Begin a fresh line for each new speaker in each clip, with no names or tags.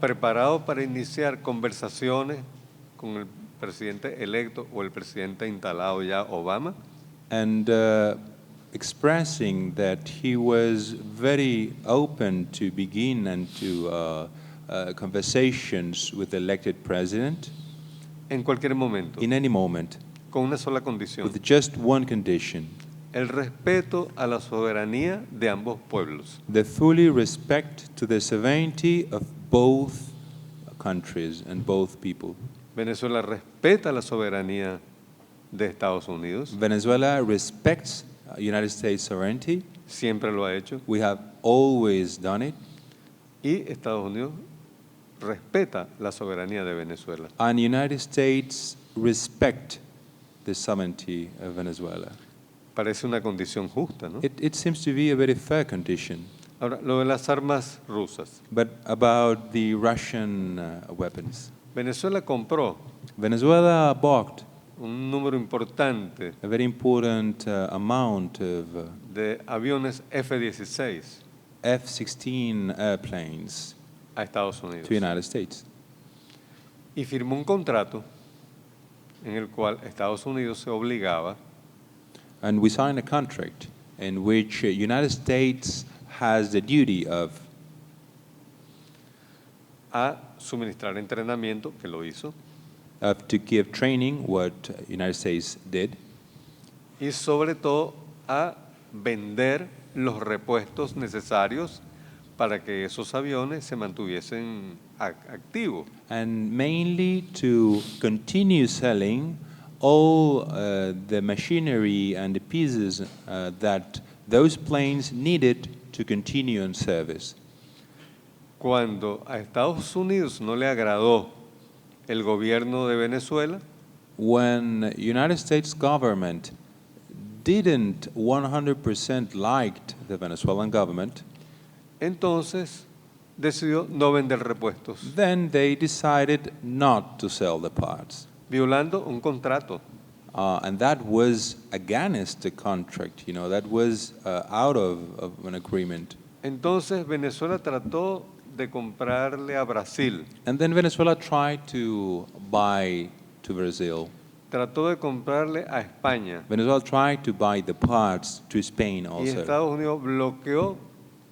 preparado para iniciar conversaciones con el presidente electo o el presidente instalado ya, Obama,
and expressing that he was very open to begin and to conversations with the elected president
en cualquier momento,
in any moment,
con una sola condición:
with just one condition:
el respeto a la soberanía de ambos pueblos.
the fully respect to the sovereignty of both countries and both people.
Venezuela respeta la soberanía de Estados Unidos,
Venezuela respects United States sovereignty.
siempre lo ha hecho,
We have always done it.
y Estados Unidos respeta la soberanía de Venezuela.
And United States respect the sovereignty of Venezuela.
Parece una condición justa, ¿no?
It seems to be a very fair condition.
Ahora, lo de las armas rusas.
But about the Russian weapons.
Venezuela compró
Venezuela bought
un número importante
a very important amount of
de aviones F-16
F-16 airplanes
a Estados Unidos.
to the United States.
Y firmó un contrato en el cual Estados Unidos se obligaba
And we signed a contract in which United States has the duty of
a suministrar entrenamiento, que lo hizo,
to give training, what United States did,
y sobre todo a vender los repuestos necesarios para que esos aviones se mantuviesen activos.
and mainly to continue selling all the machinery and the pieces that those planes needed to continue in service.
Cuando a Estados Unidos no le agradó el gobierno de Venezuela,
When United States government didn't 100% liked the Venezuelan government,
entonces decidió no vender repuestos,
then they decided not to sell the parts.
violando un contrato.
And that was against the contract, that was out of an agreement.
Entonces Venezuela trató de comprarle a Brasil,
And then Venezuela tried to buy to Brazil.
trató de comprarle a España,
Venezuela tried to buy the parts to Spain
y
also.
Estados Unidos bloqueó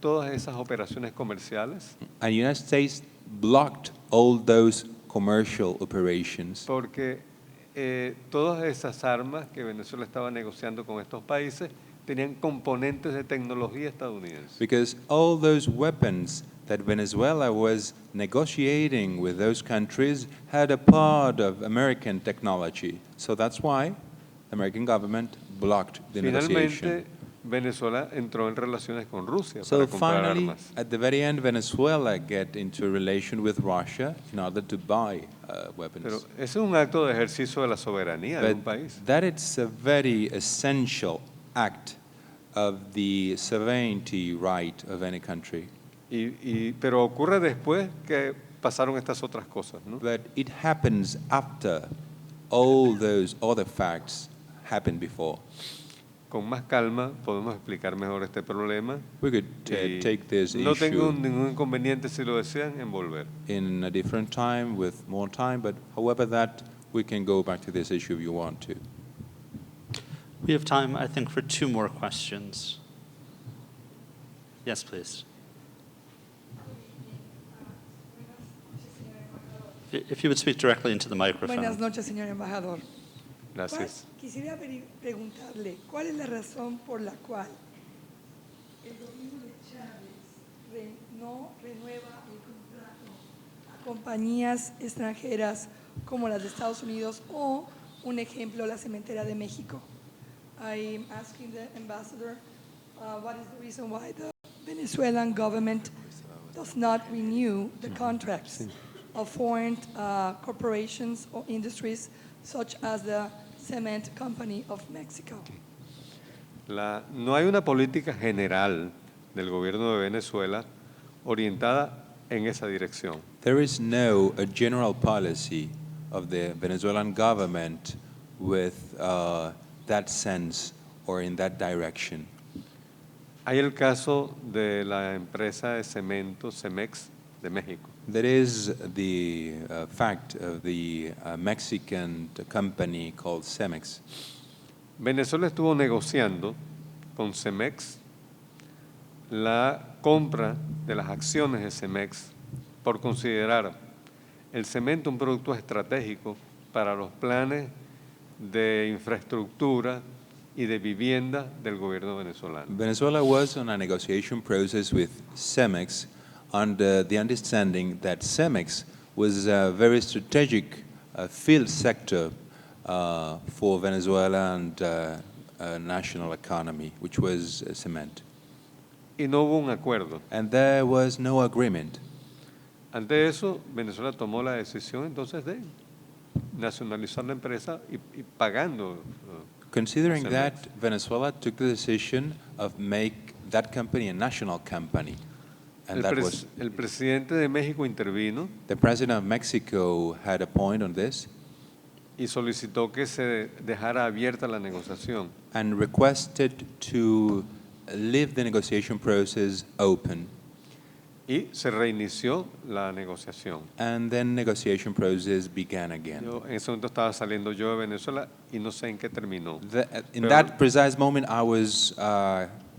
todas esas operaciones comerciales
And United States blocked all those commercial operations
porque todas esas armas que Venezuela estaba negociando con estos países tenían componentes de tecnología estadounidense.
because all those weapons that Venezuela was negotiating with those countries had a part of American technology. So that's why the American government blocked the negotiation.
Finalmente, Venezuela entró en relaciones con Rusia
So
para comprar
finally,
armas.
at the very end, Venezuela get into a relation with Russia in order to buy weapons.
Pero ese es un acto de ejercicio de la soberanía de un
But
país.
that is a very essential act of the sovereignty right of any country.
Pero ocurre después que pasaron estas otras cosas, ¿no?
But it happens after all those other facts happened before.
Con más calma podemos explicar mejor este problema.
We could
Y
take this
no tengo
issue
ningún inconveniente, si lo desean, en volver.
in a different time with more time, but however that, we can go back to this issue if you want to.
We have time, I think, for 2 more questions. Yes, please. If you would speak directly into the microphone.
Buenas noches, señor embajador.
Gracias.
Quisiera preguntarle, ¿cuál es la razón por la cual el gobierno de Chávez no renueva el contrato a compañías extranjeras como las de Estados Unidos o, un ejemplo, la cementera de México? I'm asking the ambassador, what is the reason why the Venezuelan government does not renew the contracts of foreign corporations or industries such as the Cement Company of Mexico?
No hay una política general del gobierno de Venezuela orientada en esa dirección.
There is no a general policy of the Venezuelan government with that sense or in that direction.
Hay el caso de la empresa de cemento Cemex de México.
There is the fact of the Mexican company called Cemex.
Venezuela estuvo negociando con Cemex la compra de las acciones de Cemex por considerar el cemento un producto estratégico para los planes de infraestructura y de vivienda del gobierno venezolano.
Venezuela was on a negotiation process with Cemex under the understanding that Cemex was a very strategic field sector for Venezuela and national economy, which was cement.
Y no hubo un acuerdo.
And there was no agreement.
Ante eso, Venezuela tomó la decisión entonces de nacionalizar la empresa y pagando.
Considering
Cemex.
that, Venezuela took the decision of make that company a national company. And that was
El presidente de México intervino
the president of Mexico had a point on this
y solicitó que se dejara abierta la negociación.
and requested to leave the negotiation process open.
Y se reinició la negociación.
And then negotiation process began again.
En ese momento estaba saliendo yo de Venezuela y no sé en qué terminó.
In
Pero-
that precise moment, I was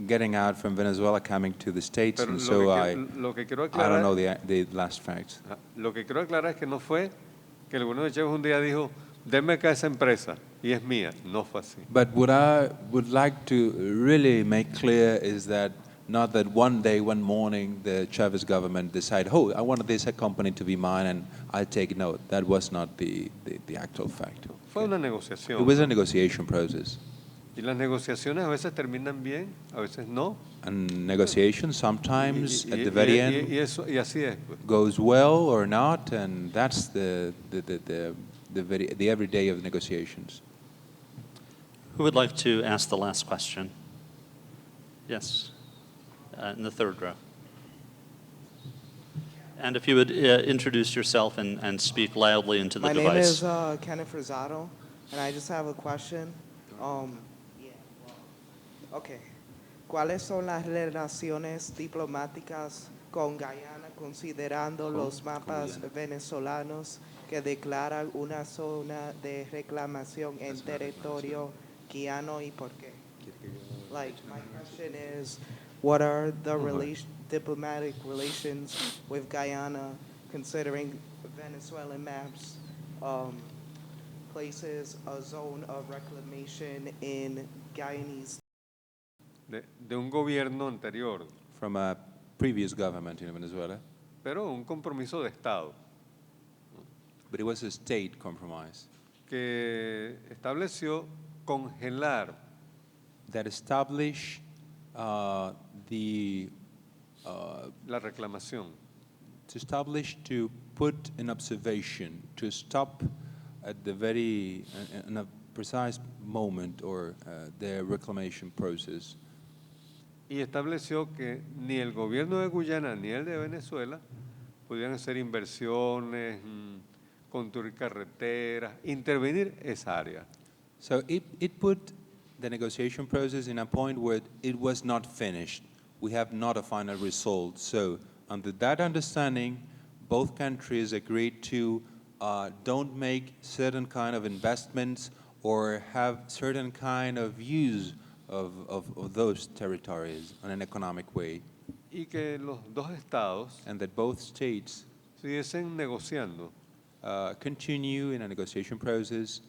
getting out from Venezuela, coming to the States,
Pero
and so
lo que quiero
I don't know
aclarar,
the last facts.
lo que quiero aclarar es que no fue que el gobierno de Chávez un día dijo, denme acá esa empresa y es mía. No fue así.
But what I would like to really make clear is that not that one day, one morning, the Chavez government decided, oh, I want this company to be mine and I'll take note. That was not the actual fact.
Fue una
It
negociación.
was a negotiation process.
Y las negociaciones a veces terminan bien, a veces no.
And negotiation sometimes
Y-
at
y-
the very
y-
end
y eso, y así es. Pues.
goes well or not, and that's the every day of negotiations.
Who would like to ask the last question? Yes, in the third row. And if you would introduce yourself and speak loudly into the
My
device.
name is Kenneth Rosado, and I just have a question. Okay. ¿Cuáles son las relaciones diplomáticas con Guyana considerando los mapas venezolanos que declaran una zona de reclamación en territorio guiano y por qué? Like, my question is, what are the diplomatic relations with Guyana considering Venezuelan maps places a zone of reclamation in Guyanese?
De un gobierno anterior,
From a previous government in Venezuela,
pero un compromiso de Estado
but it was a state compromise
que estableció congelar
that established the
la reclamación
to put an observation, to stop at the very in a precise moment or the reclamation process.
y estableció que ni el gobierno de Guyana ni el de Venezuela podían hacer inversiones, construir carreteras, intervenir esa área.
So it put the negotiation process in a point where it was not finished. We have not a final result. So under that understanding, both countries agreed to don't make certain kind of investments or have certain kind of use of those territories in an economic way.
Y que los dos estados
And that both states
siguiesen negociando
continue in a negotiation process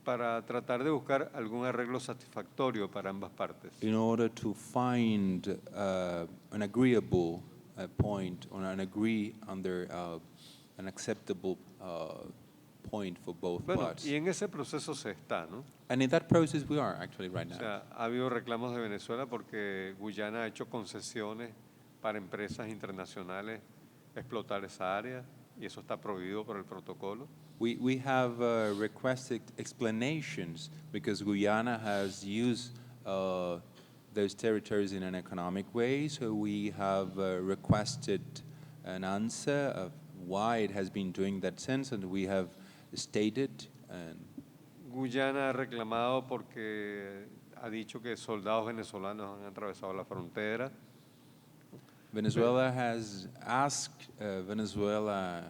para tratar de buscar algún arreglo satisfactorio para ambas partes.
in order to find an agreeable point or an agree under an acceptable point for both
Bueno,
parts.
y en ese proceso se está, ¿no?
And in that process we are actually right
O
now.
sea, ha habido reclamos de Venezuela porque Guyana ha hecho concesiones para empresas internacionales explotar esa área y eso está prohibido por el protocolo.
We have requested explanations because Guyana has used those territories in an economic way, so we have requested an answer of why it has been doing that since, and we have stated and
Guyana ha reclamado porque ha dicho que soldados venezolanos han atravesado la frontera.
Venezuela has asked Venezuela